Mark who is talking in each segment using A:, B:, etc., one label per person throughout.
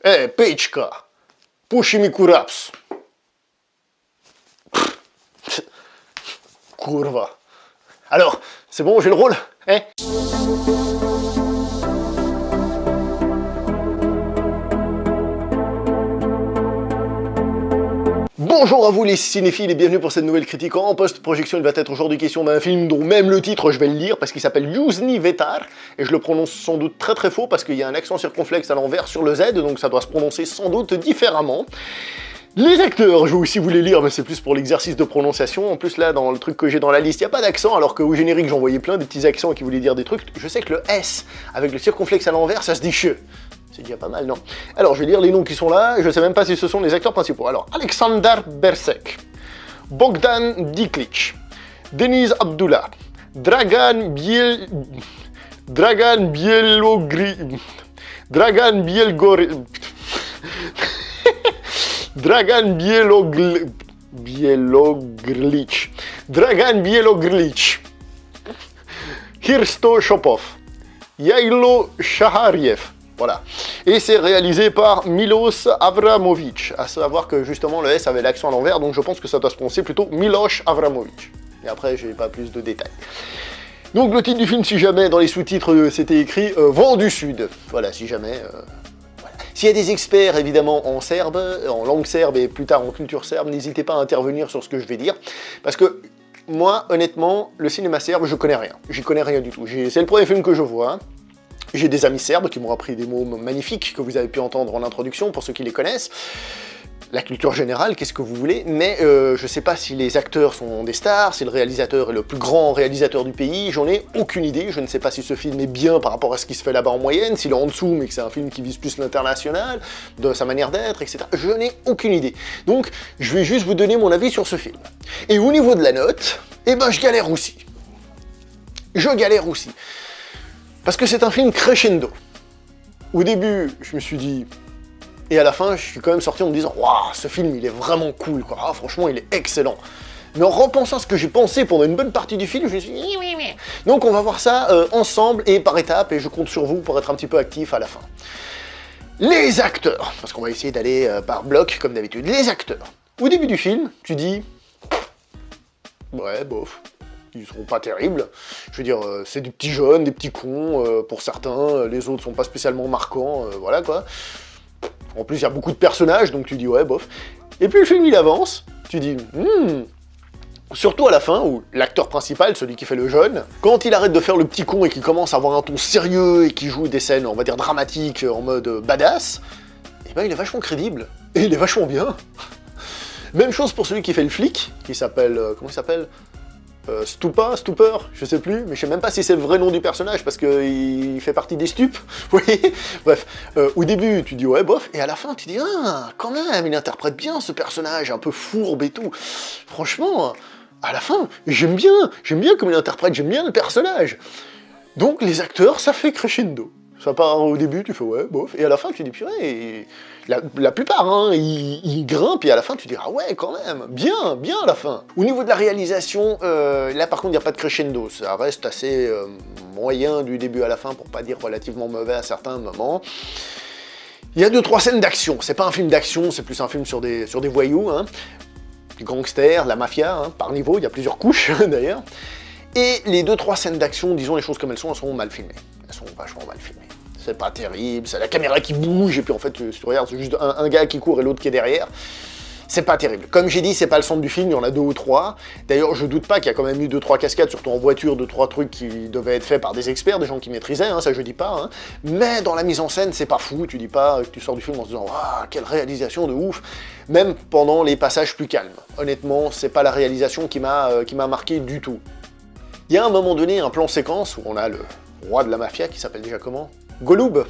A: Pechka, Pushimikuraps. Kurva. Alors, c'est bon, j'ai le rôle, hein? Bonjour à vous les cinéphiles et bienvenue pour cette nouvelle critique en post-projection. Il va être aujourd'hui question d'un film dont même le titre je vais le lire parce qu'il s'appelle Južni vetar et je le prononce sans doute très faux parce qu'il y a un accent circonflexe à l'envers sur le Z, donc ça doit se prononcer sans doute différemment. Les acteurs, je vais aussi vous les lire, mais c'est plus pour l'exercice de prononciation. En plus là, dans le truc que j'ai dans la liste, il n'y a pas d'accent, alors qu'au générique j'en voyais plein, des petits accents qui voulaient dire des trucs. Je sais que le S, avec le circonflexe à l'envers, ça se dit che. C'est déjà pas mal, non? Alors, je vais lire les noms qui sont là, je sais même pas si ce sont les acteurs principaux. Alors, Alexander Bersek, Bogdan Diklic, Deniz Abdullah, Dragan Bielogrlic, Hirsto Shopov, Yailo Shahariev. Voilà. Et c'est réalisé par Milos Avramovic. À savoir que justement le S avait l'accent à l'envers, donc je pense que ça doit se prononcer plutôt Miloš Avramovic. Et après, j'ai pas plus de détails. Donc le titre du film, si jamais dans les sous-titres c'était écrit Vent du Sud. Voilà, si jamais. Voilà. S'il y a des experts évidemment en serbe, en langue serbe et plus tard en culture serbe, n'hésitez pas à intervenir sur ce que je vais dire. Parce que moi, honnêtement, le cinéma serbe, je connais rien. J'y connais rien du tout. C'est le premier film que je vois. Hein. J'ai des amis serbes qui m'ont appris des mots magnifiques que vous avez pu entendre en introduction, pour ceux qui les connaissent. La culture générale, qu'est-ce que vous voulez, mais je sais pas si les acteurs sont des stars, si le réalisateur est le plus grand réalisateur du pays, j'en ai aucune idée, je ne sais pas si ce film est bien par rapport à ce qui se fait là-bas en moyenne, s'il est en dessous, mais que c'est un film qui vise plus l'international, de sa manière d'être, etc. Je n'ai aucune idée. Donc, je vais juste vous donner mon avis sur ce film. Et au niveau de la note, eh ben je galère aussi. Je galère aussi. Parce que c'est un film crescendo. Au début, je me suis dit... Et à la fin, je suis quand même sorti en me disant « Waouh, ce film, il est vraiment cool, quoi. Ah, franchement, il est excellent. » Mais en repensant ce que j'ai pensé pendant une bonne partie du film, je me suis dit « Oui. » Donc on va voir ça ensemble et par étapes, et je compte sur vous pour être un petit peu actif à la fin. Les acteurs, parce qu'on va essayer d'aller par bloc, comme d'habitude. Les acteurs. Au début du film, tu dis... Ouais, bof. Ils seront pas terribles. Je veux dire, c'est des petits jeunes, des petits cons, pour certains, les autres sont pas spécialement marquants, voilà quoi. En plus, il y a beaucoup de personnages, donc tu dis ouais, bof. Et puis le film, il avance, tu dis, surtout à la fin, où l'acteur principal, celui qui fait le jeune, quand il arrête de faire le petit con et qu'il commence à avoir un ton sérieux et qu'il joue des scènes, on va dire, dramatiques, en mode badass, et ben il est vachement crédible, et il est vachement bien. Même chose pour celui qui fait le flic, qui s'appelle, comment il s'appelle ? Stupor, je sais plus, mais je sais même pas si c'est le vrai nom du personnage, parce qu'il fait partie des stupes, vous voyez. Bref, au début, tu dis ouais, bof, et à la fin, tu dis ah, quand même, il interprète bien ce personnage, un peu fourbe et tout. Franchement, à la fin, j'aime bien comme il interprète, j'aime bien le personnage. Donc les acteurs, ça fait crescendo. Ça part au début, tu fais ouais, bof, et à la fin, tu dis purée, la plupart, hein, ils grimpent, et à la fin, tu dis ah ouais, quand même, bien à la fin. Au niveau de la réalisation, là par contre, il n'y a pas de crescendo, ça reste assez moyen du début à la fin, pour pas dire relativement mauvais à certains moments. Il y a 2-3 scènes d'action, c'est pas un film d'action, c'est plus un film sur des voyous, hein, des gangsters, la mafia, hein, par niveau, il y a plusieurs couches d'ailleurs. Et les 2-3 scènes d'action, disons les choses comme elles sont mal filmées. Elles sont vachement mal filmées. C'est pas terrible, c'est la caméra qui bouge, et puis en fait, tu regardes, c'est juste un gars qui court et l'autre qui est derrière. C'est pas terrible. Comme j'ai dit, c'est pas le centre du film, il y en a 2 ou 3. D'ailleurs, je doute pas qu'il y a quand même eu 2-3 cascades, surtout en voiture, 2-3 trucs qui devaient être faits par des experts, des gens qui maîtrisaient, hein, ça je dis pas. Hein. Mais dans la mise en scène, c'est pas fou, tu dis pas que tu sors du film en se disant « Waouh, quelle réalisation de ouf !» Même pendant les passages plus calmes. Honnêtement, c'est pas la réalisation qui m'a marqué du tout. Il y a à un moment donné un plan séquence où on a le roi de la mafia qui s'appelle déjà comment ? Golub,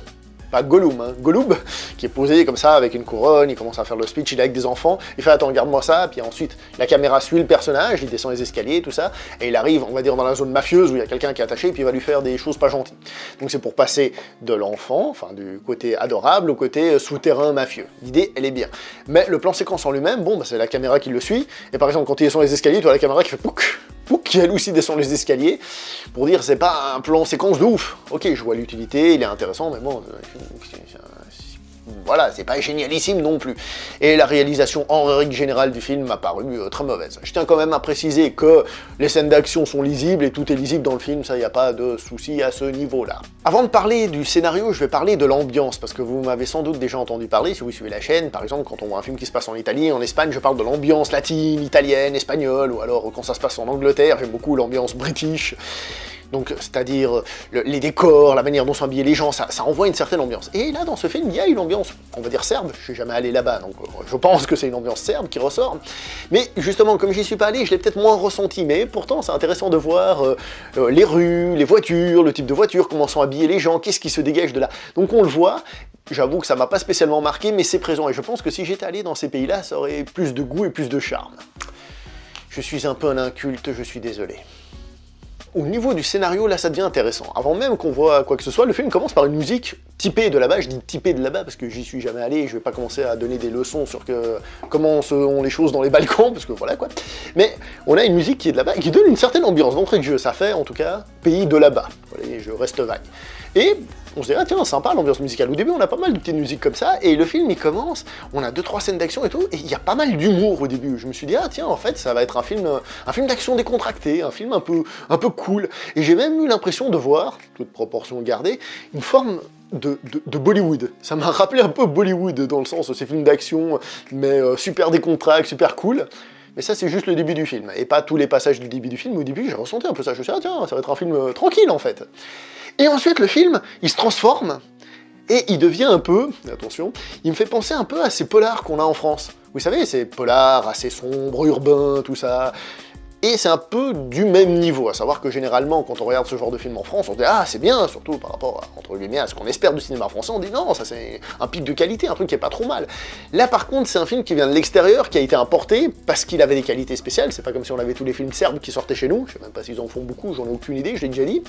A: pas Gollum, hein, Golub, qui est posé comme ça avec une couronne, il commence à faire le speech, il est avec des enfants, il fait attends regarde-moi ça, puis ensuite la caméra suit le personnage, il descend les escaliers, tout ça, et il arrive, on va dire, dans la zone mafieuse où il y a quelqu'un qui est attaché, puis il va lui faire des choses pas gentilles. Donc c'est pour passer de l'enfant, enfin du côté adorable, au côté souterrain mafieux. L'idée, elle est bien. Mais le plan séquence en lui-même, bon, bah, c'est la caméra qui le suit, et par exemple quand il descend les escaliers, tu vois la caméra qui fait pouc, qui elle aussi descend les escaliers, pour dire c'est pas un plan séquence de ouf. Ok, je vois l'utilité, il est intéressant, mais bon, voilà, c'est pas génialissime non plus. Et la réalisation en règle générale du film m'a paru très mauvaise. Je tiens quand même à préciser que les scènes d'action sont lisibles et tout est lisible dans le film, ça y a pas de souci à ce niveau-là. Avant de parler du scénario, je vais parler de l'ambiance, parce que vous m'avez sans doute déjà entendu parler, si vous suivez la chaîne, par exemple, quand on voit un film qui se passe en Italie, en Espagne, je parle de l'ambiance latine, italienne, espagnole, ou alors quand ça se passe en Angleterre, j'aime beaucoup l'ambiance british. Donc, c'est-à-dire les décors, la manière dont sont habillés les gens, ça envoie une certaine ambiance. Et là, dans ce film, il y a une ambiance, on va dire serbe, je suis jamais allé là-bas, donc je pense que c'est une ambiance serbe qui ressort. Mais justement, comme j'y suis pas allé, je l'ai peut-être moins ressenti, mais pourtant, c'est intéressant de voir les rues, les voitures, le type de voiture, comment sont habillés les gens, qu'est-ce qui se dégage de là. Donc on le voit. J'avoue que ça m'a pas spécialement marqué, mais c'est présent, et je pense que si j'étais allé dans ces pays-là, ça aurait plus de goût et plus de charme. Je suis un peu un inculte, je suis désolé. Au niveau du scénario, là, ça devient intéressant. Avant même qu'on voit quoi que ce soit, le film commence par une musique typée de là-bas. Je dis typée de là-bas parce que j'y suis jamais allé et je vais pas commencer à donner des leçons sur comment sont les choses dans les Balkans, parce que voilà quoi. Mais on a une musique qui est de là-bas et qui donne une certaine ambiance d'entrée de jeu. Ça fait, en tout cas, pays de là-bas. Voilà, je reste vague. Et on se dit, ah tiens, sympa l'ambiance musicale. Au début, on a pas mal de petites musiques comme ça, et le film, il commence, on a 2-3 scènes d'action et tout, et il y a pas mal d'humour au début. Je me suis dit, ah tiens, en fait, ça va être un film d'action décontracté, un film un peu cool. Et j'ai même eu l'impression de voir, toute proportion gardée, une forme de Bollywood. Ça m'a rappelé un peu Bollywood, dans le sens, ces films d'action, mais super décontractés, super cool. Mais ça, c'est juste le début du film, et pas tous les passages du début du film. Au début, j'ai ressenti un peu ça. Je me suis dit, ah tiens, ça va être un film tranquille, en fait. Et ensuite, le film, il se transforme, et il devient un peu, attention, il me fait penser un peu à ces polars qu'on a en France. Vous savez, ces polars assez sombres, urbains, tout ça. Et c'est un peu du même niveau, à savoir que généralement, quand on regarde ce genre de film en France, on se dit « Ah, c'est bien », surtout par rapport à, entre guillemets, à ce qu'on espère du cinéma français, on dit « Non, ça c'est un pic de qualité, un truc qui est pas trop mal ». Là, par contre, c'est un film qui vient de l'extérieur, qui a été importé, parce qu'il avait des qualités spéciales, c'est pas comme si on avait tous les films serbes qui sortaient chez nous, je sais même pas s'ils en font beaucoup, j'en ai aucune idée, je l'ai déjà dit.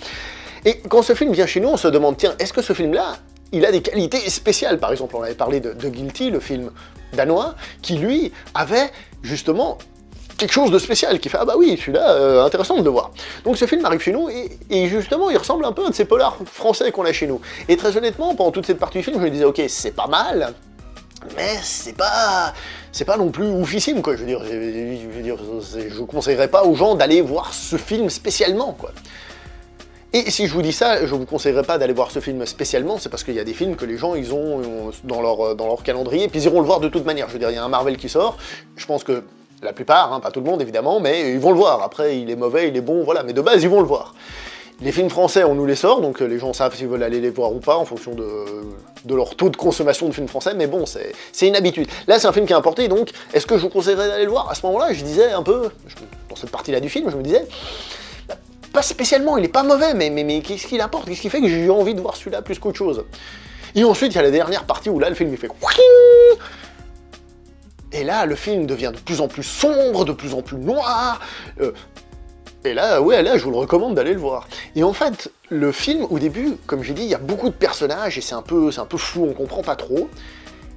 A: Et quand ce film vient chez nous, on se demande « Tiens, est-ce que ce film-là, il a des qualités spéciales ?» Par exemple, on avait parlé de Guilty, le film danois, qui lui, avait, justement, quelque chose de spécial, qui fait « Ah bah oui, celui-là, intéressant de le voir ». Donc ce film arrive chez nous, et justement, il ressemble un peu à de ces polars français qu'on a chez nous. Et très honnêtement, pendant toute cette partie du film, je me disais « Ok, c'est pas mal, mais c'est pas non plus oufissime, quoi. Je veux dire, je conseillerais pas aux gens d'aller voir ce film spécialement, quoi. Et si je vous dis ça, je vous conseillerais pas d'aller voir ce film spécialement, c'est parce qu'il y a des films que les gens, ils ont dans leur calendrier, puis ils iront le voir de toute manière. Je veux dire, il y a un Marvel qui sort, je pense que la plupart, hein, pas tout le monde évidemment, mais ils vont le voir. Après, il est mauvais, il est bon, voilà, mais de base, ils vont le voir. Les films français, on nous les sort, donc les gens savent s'ils veulent aller les voir ou pas, en fonction de leur taux de consommation de films français, mais bon, c'est une habitude. Là, c'est un film qui est importé, donc, est-ce que je vous conseillerais d'aller le voir? À ce moment-là, je disais un peu, dans cette partie-là du film, je me disais, pas spécialement, il est pas mauvais, mais qu'est-ce qu'il apporte? Qu'est-ce qui fait que j'ai eu envie de voir celui-là plus qu'autre chose? Et ensuite, il y a la dernière partie où là, le film, il fait... Et là, le film devient de plus en plus sombre, de plus en plus noir. Et là, ouais, là, je vous le recommande d'aller le voir. Et en fait, le film, au début, comme j'ai dit, il y a beaucoup de personnages, et c'est un peu flou, on comprend pas trop.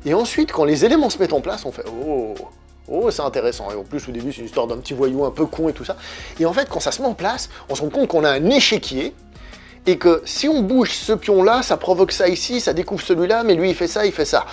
A: Et ensuite, quand les éléments se mettent en place, on fait « Oh, c'est intéressant ». Et en plus, au début, c'est une histoire d'un petit voyou un peu con et tout ça. Et en fait, quand ça se met en place, on se rend compte qu'on a un échiquier, et que si on bouge ce pion-là, ça provoque ça ici, ça découvre celui-là, mais lui il fait ça, il fait ça.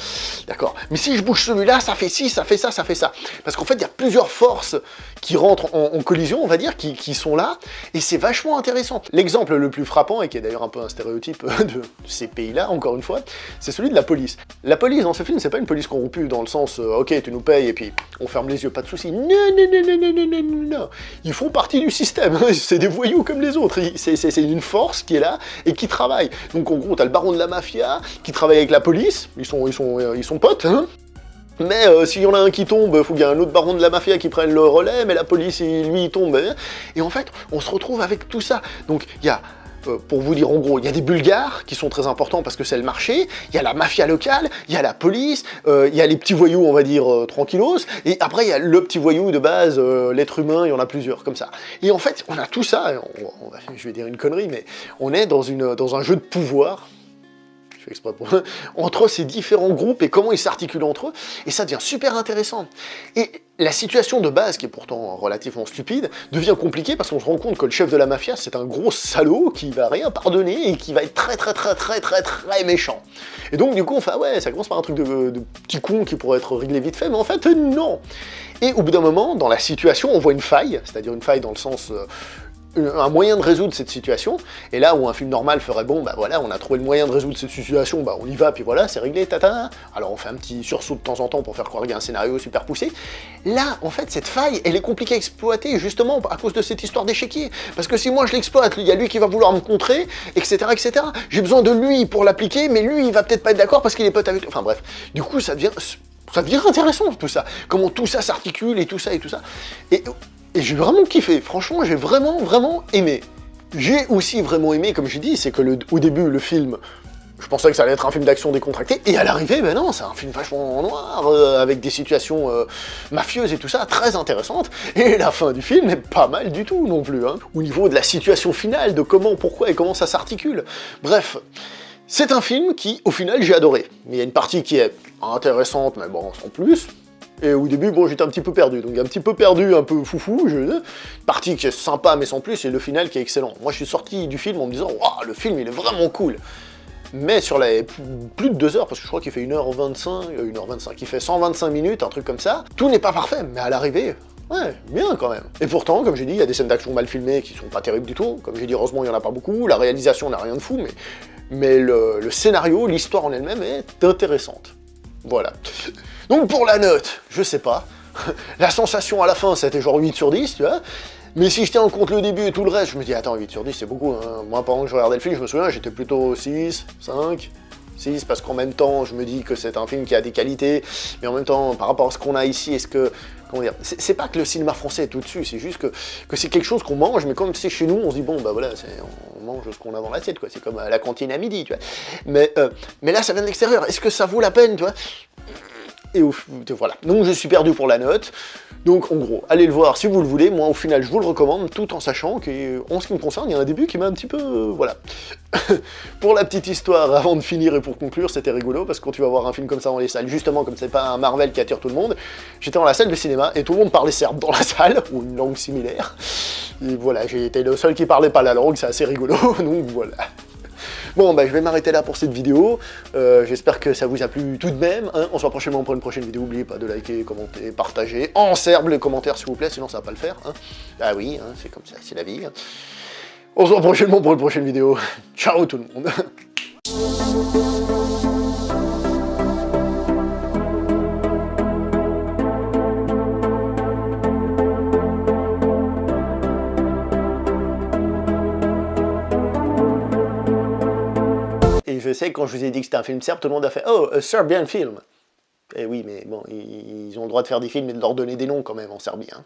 A: D'accord. Mais si je bouge celui-là, ça fait ci, ça fait ça, ça fait ça. Parce qu'en fait, il y a plusieurs forces qui rentrent en collision, on va dire, qui sont là, et c'est vachement intéressant. L'exemple le plus frappant, et qui est d'ailleurs un peu un stéréotype de ces pays-là, encore une fois, c'est celui de la police. La police dans ce film, c'est pas une police corrompue dans le sens, ok, tu nous payes, et puis on ferme les yeux, pas de soucis. Non, non, non, non, non, non, non, non, non. Ils font partie du système, c'est des voyous comme les autres. C'est une force qui est là et qui travaille. Donc en gros, t'as le baron de la mafia qui travaille avec la police, ils sont potes, hein. Mais s'il y en a un qui tombe, faut qu'il y ait un autre baron de la mafia qui prenne le relais, mais la police, lui, il tombe. Hein. Et en fait, on se retrouve avec tout ça. Donc il y a, pour vous dire en gros, il y a des Bulgares qui sont très importants parce que c'est le marché, il y a la mafia locale, il y a la police, il y a les petits voyous, on va dire, tranquillos, et après il y a le petit voyou de base, l'être humain, il y en a plusieurs, comme ça. Et en fait, on a tout ça, je vais dire une connerie, mais on est dans un jeu de pouvoir, je fais exprès entre ces différents groupes et comment ils s'articulent entre eux, et ça devient super intéressant. Et la situation de base, qui est pourtant relativement stupide, devient compliquée parce qu'on se rend compte que le chef de la mafia, c'est un gros salaud qui va rien pardonner et qui va être très méchant. Et donc du coup on fait, ah ouais, ça commence par un truc de petit con qui pourrait être réglé vite fait, mais en fait non. Et au bout d'un moment, dans la situation, on voit une faille, c'est-à-dire une faille dans le sens... un moyen de résoudre cette situation, et là où un film normal ferait bon, bah voilà, on a trouvé le moyen de résoudre cette situation, bah on y va, puis voilà, c'est réglé, tata. Alors on fait un petit sursaut de temps en temps pour faire croire qu'il y a un scénario super poussé. Là, en fait, cette faille, elle est compliquée à exploiter, justement, à cause de cette histoire d'échiquier. Parce que si moi je l'exploite, il y a lui qui va vouloir me contrer, etc., etc. J'ai besoin de lui pour l'appliquer, mais lui, il va peut-être pas être d'accord parce qu'il est pote avec... Enfin bref, du coup, ça devient intéressant, tout ça. Comment tout ça s'articule, et tout ça, et tout ça. Et j'ai vraiment kiffé, franchement, j'ai vraiment aimé. J'ai aussi vraiment aimé, comme j'ai dit, c'est que au début, le film, je pensais que ça allait être un film d'action décontracté, et à l'arrivée, ben non, c'est un film vachement noir, avec des situations mafieuses et tout ça, très intéressantes, et la fin du film n'est pas mal du tout non plus, hein, au niveau de la situation finale, de comment, pourquoi et comment ça s'articule. Bref, c'est un film qui, au final, j'ai adoré. Il y a une partie qui est intéressante, mais bon, sans plus. Et au début, bon, j'étais un petit peu perdu, donc un petit peu perdu, un peu foufou, une partie qui est sympa mais sans plus, et le final qui est excellent. Moi je suis sorti du film en me disant, waouh, le film il est vraiment cool. Mais sur les plus de 2 heures, parce que je crois qu'il fait 1h25, il fait 125 minutes, un truc comme ça, tout n'est pas parfait, mais à l'arrivée, ouais, bien quand même. Et pourtant, comme j'ai dit, il y a des scènes d'action mal filmées qui sont pas terribles du tout, comme j'ai dit, heureusement il y en a pas beaucoup, la réalisation n'a rien de fou, mais le scénario, l'histoire en elle-même est intéressante. Voilà. Donc pour la note, je sais pas. La sensation à la fin, c'était genre 8 sur 10, tu vois. Mais si je tiens en compte le début et tout le reste, je me dis, attends, 8 sur 10, c'est beaucoup. Hein. Moi, pendant que je regardais le film, je me souviens, j'étais plutôt 6, 5, 6, parce qu'en même temps, je me dis que c'est un film qui a des qualités, mais en même temps, par rapport à ce qu'on a ici, est-ce que... Comment dire, c'est pas que le cinéma français est tout dessus, c'est juste que c'est quelque chose qu'on mange, mais comme c'est chez nous, on se dit, bon, bah voilà, on mange ce qu'on a dans l'assiette, quoi. C'est comme à la cantine à midi, tu vois. Mais là, ça vient de l'extérieur. Est-ce que ça vaut la peine, tu vois? Et voilà, donc je suis perdu pour la note. Donc en gros, allez le voir si vous le voulez, moi au final je vous le recommande, tout en sachant qu'en ce qui me concerne, il y a un début qui m'a un petit peu... voilà. Pour la petite histoire, avant de finir et pour conclure, c'était rigolo, parce que quand tu vas voir un film comme ça dans les salles, justement comme c'est pas un Marvel qui attire tout le monde, j'étais dans la salle de cinéma et tout le monde parlait serbe dans la salle, ou une langue similaire, et voilà, j'ai été le seul qui parlait pas la langue, c'est assez rigolo, donc voilà. Bon, bah je vais m'arrêter là pour cette vidéo, j'espère que ça vous a plu tout de même, hein. On se voit prochainement pour une prochaine vidéo, n'oubliez pas de liker, commenter, partager, en serbe les commentaires s'il vous plaît, sinon ça va pas le faire, hein. Ah oui, hein, c'est comme ça, c'est la vie. Hein. On se voit prochainement pour une prochaine vidéo, ciao tout le monde. Et je sais que quand je vous ai dit que c'était un film serbe, tout le monde a fait « Oh, a Serbian film !» Eh oui, mais bon, ils ont le droit de faire des films et de leur donner des noms quand même en Serbie, hein.